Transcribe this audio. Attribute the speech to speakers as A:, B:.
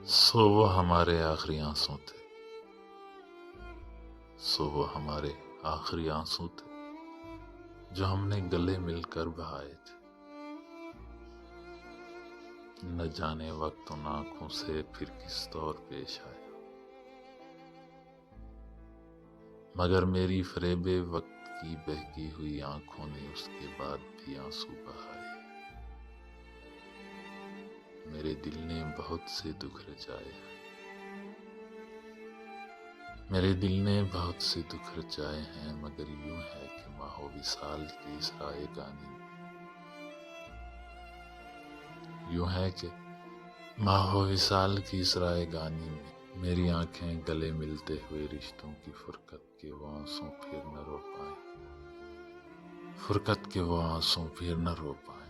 A: سو وہ ہمارے آخری آنسو تھے، سو وہ ہمارے آخری آنسو تھے جو ہم نے گلے مل کر بہائے تھے۔ نہ جانے وقت ان آنکھوں سے پھر کس طور پیش آئے، مگر میری فریب وقت کی بہکی ہوئی آنکھوں نے اس کے بعد بھی آنسو بہائے۔ میرے دل نے بہت سے دکھ رچائے، میرے دل نے بہت سے دکھ رچائے ہیں، مگر یوں ہے کہ ماہ و وصال کی اس رائے گانی میں، یوں ہے کہ ماہ و وصال کی اس رائے گانی میں میری آنکھیں گلے ملتے ہوئے رشتوں کی فرقت کے وہ آنسوں پھر نہ رو پائیں، فرقت کے وہ آنسوں پھر نہ رو پائیں۔